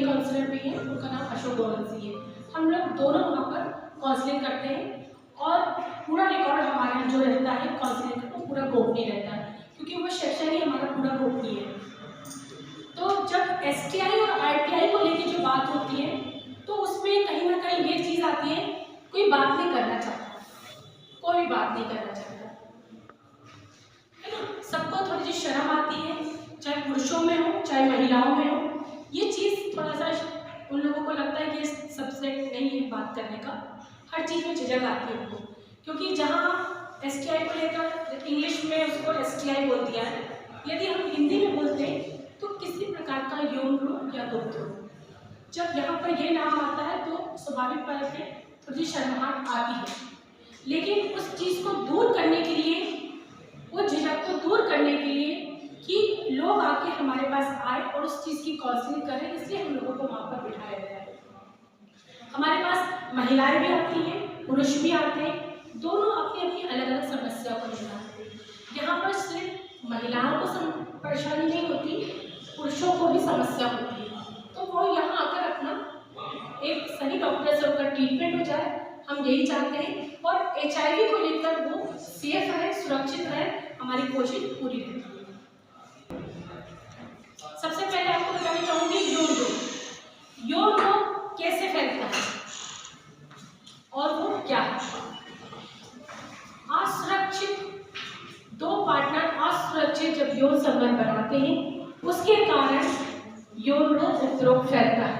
Lady counsellor भी हैं, उनका नाम अशोक गोवंशी है। हम लोग दोनों वहाँ पर काउंसलिंग करते हैं और पूरा रिकॉर्ड हमारे यहाँ जो रहता है काउंसलिंग का वो पूरा गोपनीय रहता है, क्योंकि वो सेक्शन ही हमारा पूरा गोपनीय है। तो जब STI और RTI को लेकर जो बात होती है तो उसमें कहीं ना कहीं ये चीज़ आती है, कोई बात नहीं करना चाहता, कोई भी बात नहीं करना चाहता, है ना। सबको थोड़ी सी शर्म आती है, चाहे पुरुषों में हो चाहे महिलाओं में हो। ये चीज़ थोड़ा सा उन लोगों को लगता है कि ये सब्जेक्ट नहीं है बात करने का, हर चीज़ में झिझक आती है उनको, क्योंकि जहाँ STI को लेकर इंग्लिश में उसको STI बोल दिया है, यदि हम हिंदी में बोलते हैं तो किसी प्रकार का यौन रोग या दुग्ध रोग, जब यहाँ पर ये नाम आता है तो स्वाभाविक बात है थोड़ी शर्माहट आती है। लेकिन उस चीज़ को दूर करने के लिए, वो झिझक को दूर करने के लिए कि लोग आके हमारे पास आए और उस चीज़ की काउंसलिंग करें, इसलिए हम लोगों को वहाँ पर बिठाया गया है। हमारे पास महिलाएं भी आती हैं, पुरुष भी आते हैं, दोनों अपनी अपनी अलग अलग समस्या को लेकर आते हैं। यहाँ पर सिर्फ महिलाओं को परेशानी नहीं होती, पुरुषों को भी समस्या होती है, तो वो यहाँ आकर अपना एक सही डॉक्टर से उनका ट्रीटमेंट हो जाए, हम यही चाहते हैं। और HIV को लेकर वो सेफ रहे, सुरक्षित रहे, हमारी कोशिश पूरी रहती है। सबसे पहले आपको बताना चाहूँगी यौन रोग। यौन रोग कैसे फैलता है और वो क्या है? असुरक्षित दो पार्टनर असुरक्षित जब यौन संबंध बनाते हैं, उसके कारण यौन रोग फैलता है।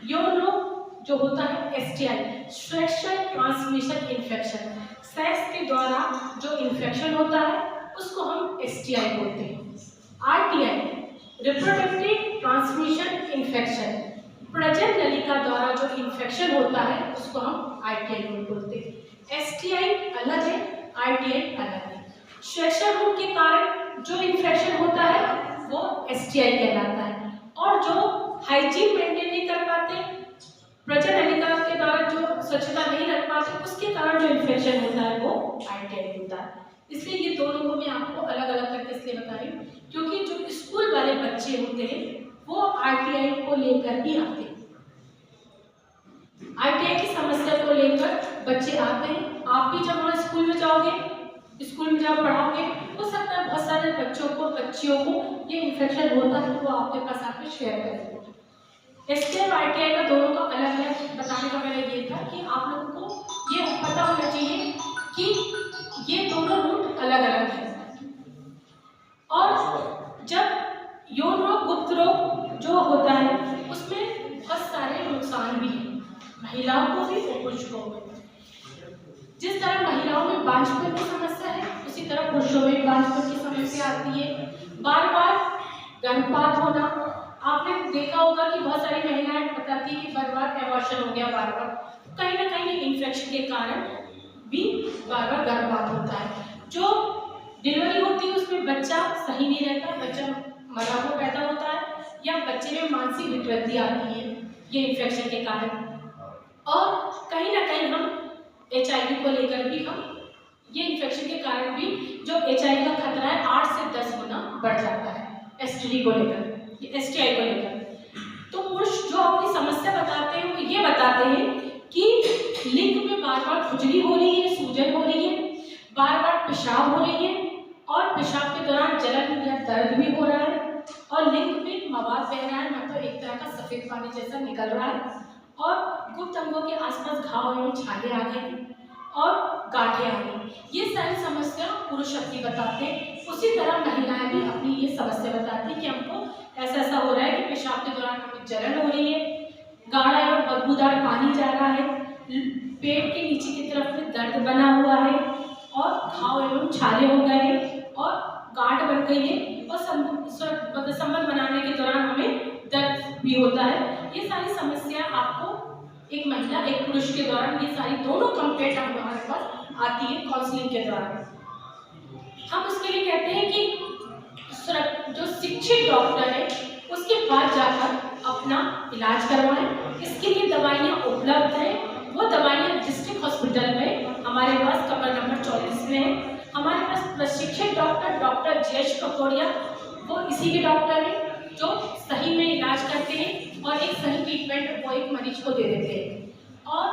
यौन रोग जो होता है STI, sexual transmission infection, sex के द्वारा जो इन्फेक्शन होता है उसको हम STI बोलते हैं। RTI, रिप्रोडक्टिव ट्रांसमिशन इन्फेक्शन, प्रजनन नलिका द्वारा जो इन्फेक्शन होता है उसको हम RTI बोलते हैं। STI अलग है, RTI अलग है। सेक्सुअल रोग के कारण जो इन्फेक्शन होता है वो STI कहलाता है, और जो हाइजीन मेंटेन नहीं कर पाते, प्रजनन नलिका के द्वारा जो स्वच्छता नहीं रख पाते, उसके कारण जो इन्फेक्शन होता है वो RTI होता है। इसलिए ये दोनों को मैं आपको अलग अलग करके इसलिए बता रही हूँ, क्योंकि जो स्कूल वाले बच्चे होते हैं वो RTI को लेकर ही आते हैं। RTI की समस्या को लेकर बच्चे आते हैं। आप भी जब हमारे स्कूल में जाओगे, स्कूल में जब पढ़ाओगे, हो सकता है बहुत सारे बच्चों को, बच्चियों को ये इन्फेक्शन होता है, वो आपके पास आकर शेयर करेंगे। STI और RTI का दोनों का अलग अलग बताने का मेरा ये था कि आप लोगों को ये पता होना चाहिए कि ये दोनों रूट अलग अलग हैं। और जब यौन रोग, गुप्त रोग जो होता है उसमें बहुत सारे नुकसान भी हैं, महिलाओं को भी और पुरुषों को भी। जिस तरह महिलाओं में बांझपन की समस्या है, उसी तरह पुरुषों में बांझपन की समस्या आती है। बार बार गर्भपात होना, आपने देखा होगा कि बहुत सारी महिलाएं बताती है कि बार बार एबॉर्शन हो गया, बार बार कहीं ना कहीं इन्फेक्शन के कारण भी बार बार गर्भपात होता है। जो डिलीवरी होती है उसमें बच्चा सही नहीं रहता, बच्चा मरा हुआ पैदा होता है, या बच्चे में मानसिक विकृति आती है ये इन्फेक्शन के कारण। और कहीं ना कहीं हम HIV को लेकर भी हम ये इन्फेक्शन के कारण भी जो HIV का खतरा है 8 से 10 गुना बढ़ जाता है STD को लेकर, STI को लेकर। तो पुरुष जो अपनी समस्या बताते हैं वो ये बताते हैं कि लिंग में बार बार खुजली हो रही है, सूजन हो रही है, बार बार पेशाब हो रही है, और पेशाब के दौरान जलन या दर्द भी हो रहा है, और लिंग में मवाद बह रहा है, मतलब एक तरह का सफेद पानी जैसा निकल रहा है, और गुप्त अंगों के आसपास घाव एवं छाले आ गए और गांठें आ गई। ये सारी समस्या पुरुष अपनी बताते हैं, उसी तरह महिलाएं भी अपनी ये समस्या बताती हैं कि हमको ऐसा ऐसा हो रहा है कि पेशाब के दौरान हमें जलन हो रही है, गाढ़ा एवं बदबूदार पानी जा रहा है, पेट के नीचे की तरफ में दर्द बना हुआ है, और घाव एवं छाले हो गए और गांठ बन गई है, और संबंध बनाने के दौरान हमें दर्द भी होता है। ये सारी समस्या आपको एक महिला एक पुरुष के दौरान ये सारी दोनों कंप्लेंट हमारे पास आती है काउंसलिंग के दौरान। हम उसके लिए कहते हैं कि जो शिक्षित डॉक्टर है उसके पास जाकर अपना इलाज करवाएं। इसके लिए दवाइयाँ उपलब्ध हैं, वो दवाइयाँ डिस्ट्रिक्ट हॉस्पिटल में हमारे पास कमरा नंबर 34 में है। हमारे पास प्रशिक्षित डॉक्टर जयेश ककोड़िया, वो इसी के डॉक्टर हैं जो सही में इलाज करते हैं और एक सही ट्रीटमेंट वो एक मरीज को दे देते हैं। और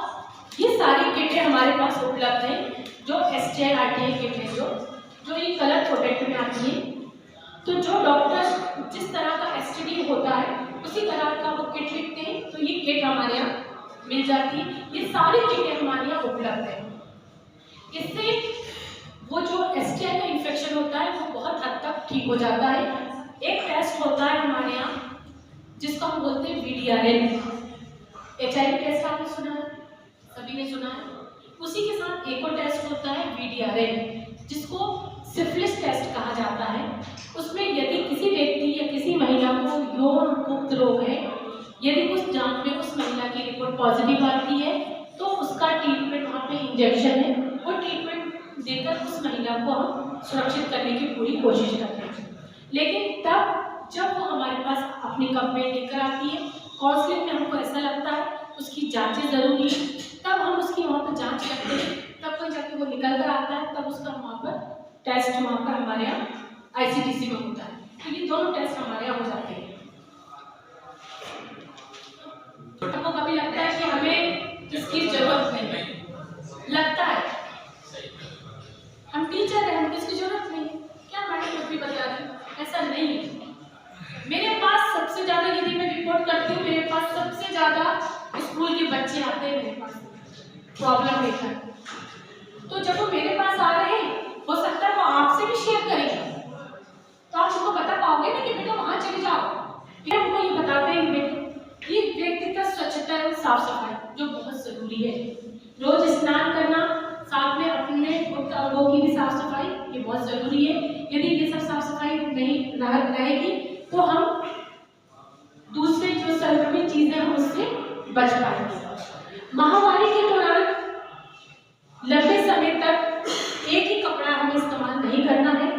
ये सारी किटें हमारे पास उपलब्ध हैं, जो STI RTI किट है, जो ये कलर प्रोटेक्ट में आती है। तो जो डॉक्टर जिस तरह का STD होता है उसी तरह का वो किट लिखते हैं, तो ये किट हमारे यहाँ मिल जाती है। ये सारी किटें हमारे यहाँ उपलब्ध है। इससे वो जो STI का इन्फेक्शन होता है वो बहुत हद तक ठीक हो जाता है। एक टेस्ट होता है हमारे यहाँ जिसको हम बोलते हैं VDRL। HIV टेस्ट आपने सुना है, सभी ने सुना है। उसी के साथ एक और टेस्ट होता है VDRL, जिसको सिफिलिस टेस्ट कहा जाता है। उसमें यदि किसी व्यक्ति या किसी महिला को यौन गुप्त रोग है, यदि उस जांच में उस महिला की रिपोर्ट पॉजिटिव आती है तो उसका ट्रीटमेंट, वहाँ पे इंजेक्शन है, वो ट्रीटमेंट देकर उस महिला को हम सुरक्षित करने की पूरी कोशिश करते हैं। लेकिन तब जब वो हमारे पास अपनी कंप्लेंट लेकर आती है, काउंसलिंग में हमको ऐसा लगता है उसकी जांचें ज़रूरी है, तब हम उसकी वहाँ पर जांच करते हैं, तब कोई जाके वो निकल कर आता है, तब उसका वहाँ पर टेस्ट वहाँ पर हमारे यहाँ ICDC में होता है। तो ये दोनों टेस्ट हमारे यहाँ हो जाते हैं। आपको कभी लगता है कि हमें इसकी जरूरत नहीं लगता है, हम टीचर हैं, हमें इसकी जरूरत नहीं, क्या मैडम कुछ भी बता रही, ऐसा नहीं है। मेरे पास सबसे ज़्यादा, यदि मैं रिपोर्ट करती हूँ, मेरे पास सबसे ज़्यादा स्कूल के बच्चे आते हैं मेरे पास प्रॉब्लम लेकर। तो जब वो मेरे पास आ रहे हैं, हो सकता है वो आपसे भी शेयर करेंगे, तो आप उनको बता पाओगे ना कि बेटा वहाँ चले जाओ। फिर हमको ये बताते हैं बेटे ये व्यक्तिगत स्वच्छता एवं साफ सफाई जो बहुत ज़रूरी है, रोज स्नान करना, साथ में अपने गुप्त अंगों की भी साफ सफाई, ये बहुत ज़रूरी है। यदि ये सब साफ सफाई नहीं रहेगी तो हम दूसरे जो संक्रमित चीज़ें हैं उससे बच पाएंगे। महामारी के दौरान लंबे समय तक एक ही कपड़ा हमें इस्तेमाल नहीं करना है।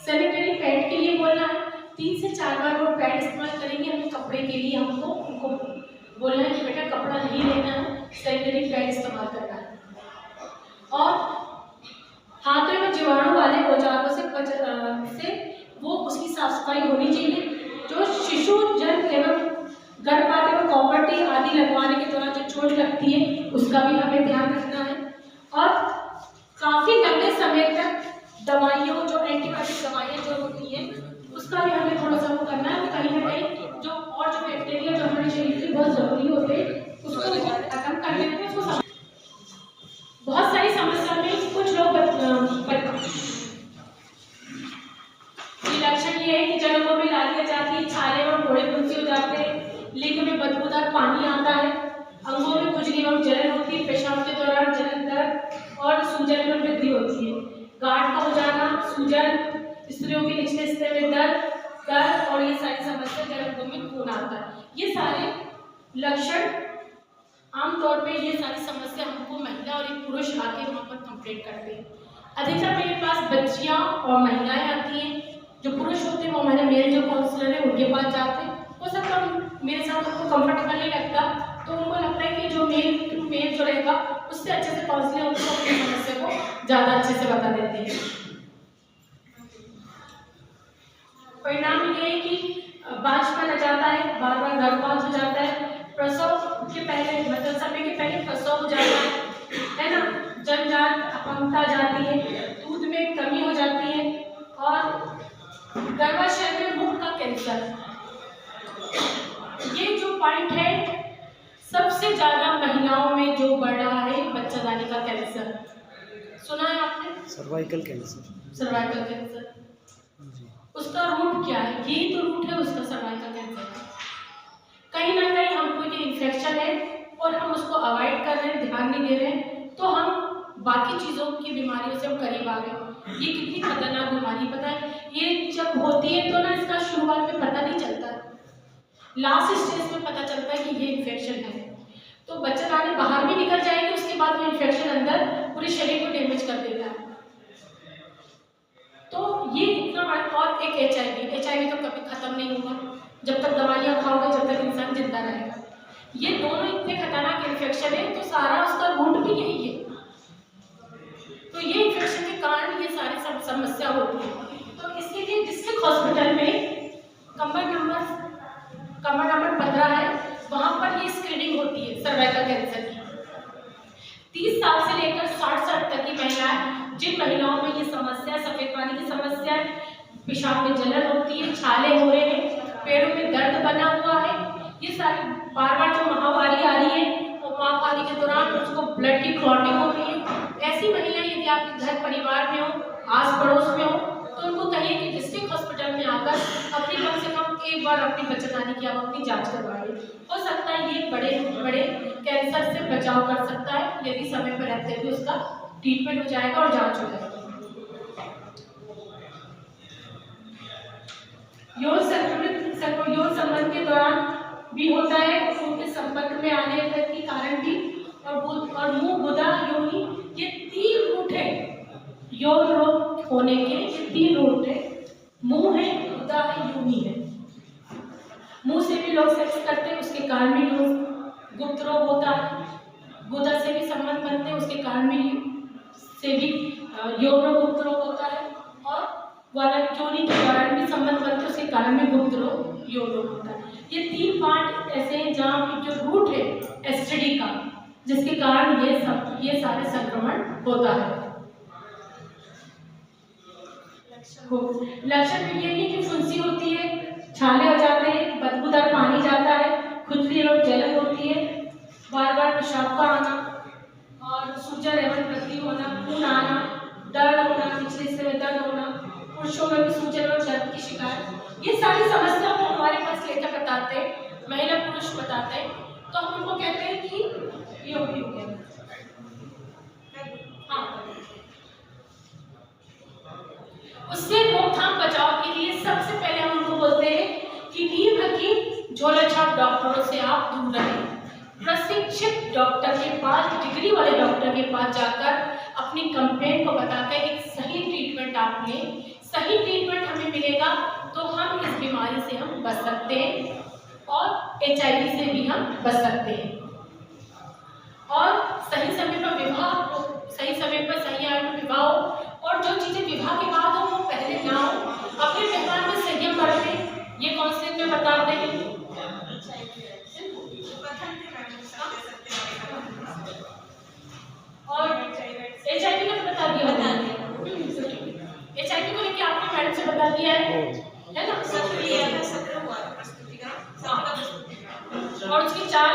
सैनिटरी पैड के लिए बोलना है, 3 से 4 बार वो पैड इस्तेमाल करेंगे। हमें कपड़े के लिए हमको उनको बोलना है कि बेटा कपड़ा नहीं लेना है, सैनिटरी पैड इस्तेमाल करना है। और हाथों में जीवाणु वाले औजारों से वो उसकी साफ सफाई होनी चाहिए। जो शिशु जन्म एवं गर्भपात एवं कॉपर्टी आदि लगवाने के दौरान जो चोट लगती है उसका भी हमें ध्यान रखना है। और काफ़ी लंबे समय तक दवाइयों, जो एंटीबायोटिक दवाइयाँ जो होती हैं उसका भी हमें थोड़ा सा वो करना है। कहीं ना कहीं जो और जो बैक्टीरिया जो हमारे शरीर के बहुत ज़रूरी होते हैं उसको खत्म कर लेते हैं। उसको बहुत सारी समस्या में कुछ लोग लक्षण ये है कि जन्मों में लालियाँ जाती है, छाले और फोड़े फुंसी हो जाते हैं, लिंग में बदबूदार पानी आता है, अंगों में खुजली और जलन होती है, पेशाब के दौरान जलन, दर्द और सूजन में वृद्धि होती है, गांठ का हो जाना, सूजन, स्त्रियों के निचले हिस्से में दर्द और ये सारी समस्या जन्मों में खून आता है। ये सारे लक्षण आमतौर पे, ये सारी समस्या हमको महिला और एक पुरुष आके वहाँ पर कंप्लेंट करते हैं। अधिकतर मेरे पास बच्चियाँ और महिलाएं आती हैं। जो पुरुष होते हैं वो हमारे मेल जो काउंसलर है उनके पास जाते हैं। हो सकता है मेरे साथ उनको कंफर्टेबल नहीं लगता, तो उनको लगता है कि जो मेल जो रहेगा उससे अच्छे से काउंसलिंग उनको अपनी समस्या को ज़्यादा अच्छे से बता देते हैं। परिणाम ये है कि बांझपन आ जाता है, बार बार गर्भपात हो जाता है, प्रसव के पहले, मतलब समय के पहले प्रसव हो जाता है ना, जन्मजात अपंगता जाती है, दूध में कमी हो जाती है और गर्भाशय में मुख का कैंसर। ये जो पॉइंट है सबसे ज़्यादा महिलाओं में जो बढ़ रहा है बच्चादानी का कैंसर, सुना है आपने? Cervical cancer. सर्वाइकल कैंसर, उसका रूट क्या है? यही तो रूट है उसका, सर्वाइकल कैंसर। कहीं ना कहीं हमको ये इन्फेक्शन है और हम उसको अवॉइड कर रहे हैं, ध्यान नहीं दे रहे हैं, तो हम बाकी चीज़ों की बीमारियों से हम करीब आ गए। ये कितनी खतरनाक बीमारी, पता है? ये जब होती है तो ना इसका शुरुआत में पता नहीं चलता, लास्ट स्टेज में पता चलता है कि ये इन्फेक्शन है। तो बच्चादानी बाहर भी निकल जाएगी, उसके बाद वो इन्फेक्शन अंदर पूरे शरीर को डैमेज कर देता है। तो ये इतना बड़ा, और एक HIV तो कभी खत्म नहीं होगा, जब तक दवाइयाँ खाओगे जब तक इंसान जिंदा रहेगा। ये दोनों इतने खतरनाक इन्फेक्शन है, तो सारा उसका रूट भी यही है। तो ये इन्फेक्शन के कारण ये सारी सब समस्या होती है। तो इसके लिए डिस्ट्रिक्ट हॉस्पिटल में कमर नंबर 15 है, वहाँ पर ये सर्वाइकल कैंसर की। 30 साल से लेकर 60 साल तक की महिलाएं, जिन महिलाओं में ये समस्या, सफेद पानी की समस्या, पेशाब में जलन होती है, छाले हो रहे हैं, पेड़ों में दर्द बना हुआ है, ये सारी बार बार जो महामारी आ रही है और महामारी के दौरान उसको ब्लड की क्लॉटिंग हो रही है, ऐसी महिलाएं यदि आपके घर परिवार में हो, आस पड़ोस में हो, तो उनको कहिए कि डिस्ट्रिक्ट हॉस्पिटल में आकर अपनी कम से कम एक बार अपनी बच्चेदानी की आप अपनी जांच करवाइए। हो सकता है ये बड़े बड़े कैंसर से बचाव कर सकता है यदि समय पर रहते हुए उसका ट्रीटमेंट हो जाएगा और जांच हो जाएगी। यौन संबंध के दौरान भी होता है, उनके संपर्क में आने के कारण भी, और मुंह, गुदा, योनि, ये 3 रूट है यौन रोग होने के। ये 3 रूट है, मुंह है, गुदा है, योनि है। मुंह से भी लोग सेक्स करते हैं, उसके कारण भी गुप्त रोग होता है। गुदा से भी संबंध बनते हैं, उसके कारण भी यौन रोग, गुप्त रोग होता है। और वाला योनि के कारण भी संबंध बनते हैं, उसके कारण भी गुप्त रोग, यौन रोग होता है। ये 3 पार्ट ऐसे हैं जहाँ पे जो रूट है एसटीडी का, जिसके कारण ये सारे संक्रमण होता है। लक्षण भी ये है कि फुंसी होती है, छाले हो जाते हैं, बदबूदार पानी जाता है, खुजली और जलन होती है, बार बार पेशाब का आना और सूजन एवं वृद्धि होना, खून आना, दर्द होना, निचले हिस्से में दर्द होना, पुरुषों में भी सूजन और दर्द की शिकायत। ये सारी समस्या को हमारे पास लेकर बताते हैं, महिला पुरुष बताते हैं, तो हम उनको कहते हैं कि ये हो गया। हाँ, उससे रोकथाम बचाव के लिए सबसे पहले हम उनको बोलते हैं कि नींव की झोलाछाप डॉक्टरों से आप दूर रहें। प्रशिक्षित डॉक्टर के पास, डिग्री वाले डॉक्टर के पास जाकर अपनी कंप्लेंट को बताकर एक सही ट्रीटमेंट आप लें। सही ट्रीटमेंट हमें मिलेगा तो हम इस बीमारी से हम बच सकते हैं और HIV से भी हम बच सकते हैं। और सही समय पर विवाह हो, सही समय पर सही आयु में विवाह हो, और जो चीज़ें विवाह के बाद हो वो पहले ना हो। अपने व्यवहार में संयम बरतें, ये काउंसलिंग में बताते हैं। और HIV का बता दिया, HIV को लेकर आपने मैडम से बता दिया है ना? और उसके चार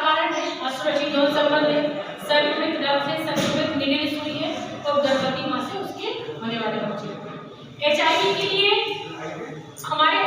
कारण है, असुरक्षित यौन संबंध है, संक्रमित रक्त है, संक्रमित निगल सुई है और गर्भवती मां से उसके होने वाले बच्चे। HIV के लिए हमारे